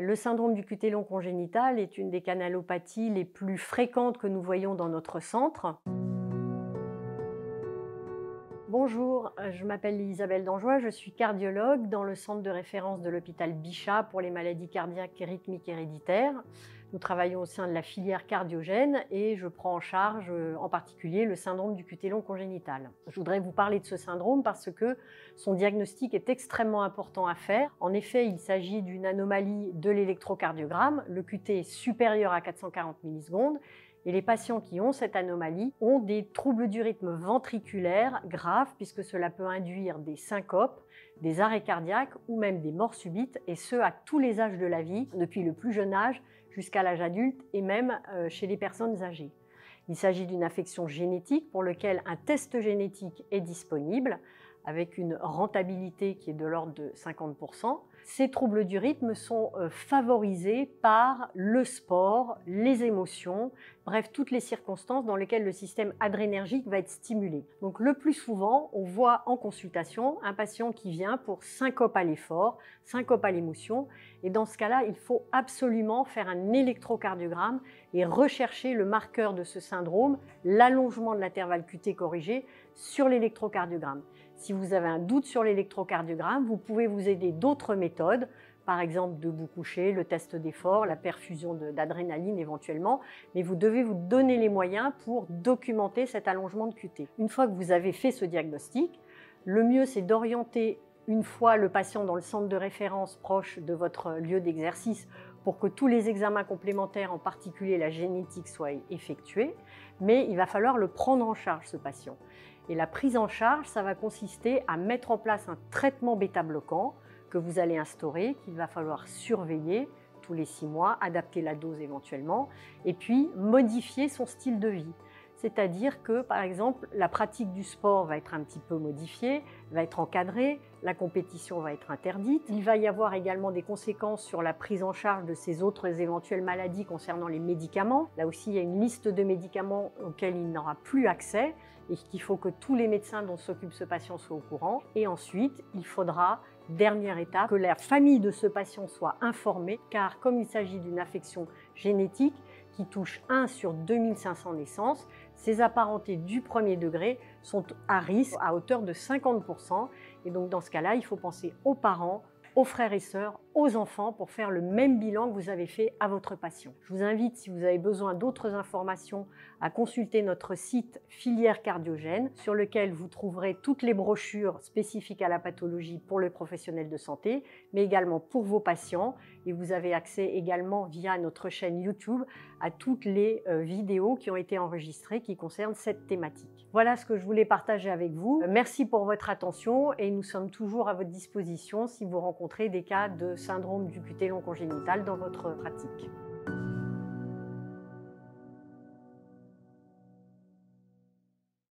Le syndrome du QT long congénital est une des canalopathies les plus fréquentes que nous voyons dans notre centre. Bonjour, je m'appelle Isabelle Dangeois, je suis cardiologue dans le centre de référence de l'hôpital Bichat pour les maladies cardiaques et rythmiques héréditaires. Nous travaillons au sein de la filière cardiogène et je prends en charge en particulier le syndrome du QT long congénital. Je voudrais vous parler de ce syndrome parce que son diagnostic est extrêmement important à faire. En effet, il s'agit d'une anomalie de l'électrocardiogramme. Le QT est supérieur à 440 millisecondes. Et les patients qui ont cette anomalie ont des troubles du rythme ventriculaire graves puisque cela peut induire des syncopes, des arrêts cardiaques ou même des morts subites, et ce à tous les âges de la vie, depuis le plus jeune âge jusqu'à l'âge adulte et même chez les personnes âgées. Il s'agit d'une affection génétique pour laquelle un test génétique est disponible avec une rentabilité qui est de l'ordre de 50%. Ces troubles du rythme sont favorisés par le sport, les émotions, bref, toutes les circonstances dans lesquelles le système adrénergique va être stimulé. Donc le plus souvent, on voit en consultation un patient qui vient pour syncope à l'effort, syncope à l'émotion, et dans ce cas-là, il faut absolument faire un électrocardiogramme et rechercher le marqueur de ce syndrome, l'allongement de l'intervalle QT corrigé sur l'électrocardiogramme. Si vous avez un doute sur l'électrocardiogramme, vous pouvez vous aider d'autres méthodes, par exemple debout couché, le test d'effort, la perfusion d'adrénaline éventuellement, mais vous devez vous donner les moyens pour documenter cet allongement de QT. Une fois que vous avez fait ce diagnostic, le mieux c'est d'orienter une fois le patient dans le centre de référence proche de votre lieu d'exercice pour que tous les examens complémentaires, en particulier la génétique, soient effectués, mais il va falloir le prendre en charge, ce patient. Et la prise en charge, ça va consister à mettre en place un traitement bêta-bloquant que vous allez instaurer, qu'il va falloir surveiller tous les 6 mois, adapter la dose éventuellement, et puis modifier son style de vie. C'est-à-dire que, par exemple, la pratique du sport va être un petit peu modifiée, va être encadrée, la compétition va être interdite. Il va y avoir également des conséquences sur la prise en charge de ces autres éventuelles maladies concernant les médicaments. Là aussi, il y a une liste de médicaments auxquels il n'aura plus accès et qu'il faut que tous les médecins dont s'occupe ce patient soient au courant. Et ensuite, il faudra, dernière étape, que la famille de ce patient soit informée, car comme il s'agit d'une affection génétique qui touche 1 sur 2500 naissances, ces apparentés du premier degré sont à risque à hauteur de 50%. Et donc dans ce cas-là, il faut penser aux parents, aux frères et sœurs, aux enfants pour faire le même bilan que vous avez fait à votre patient. Je vous invite, si vous avez besoin d'autres informations, à consulter notre site Filière Cardiogène sur lequel vous trouverez toutes les brochures spécifiques à la pathologie pour les professionnels de santé, mais également pour vos patients. Et vous avez accès également via notre chaîne YouTube à toutes les vidéos qui ont été enregistrées qui concernent cette thématique. Voilà ce que je voulais partager avec vous. Merci pour votre attention et nous sommes toujours à votre disposition si vous rencontrez des cas de syndrome du QT long congénital dans votre pratique.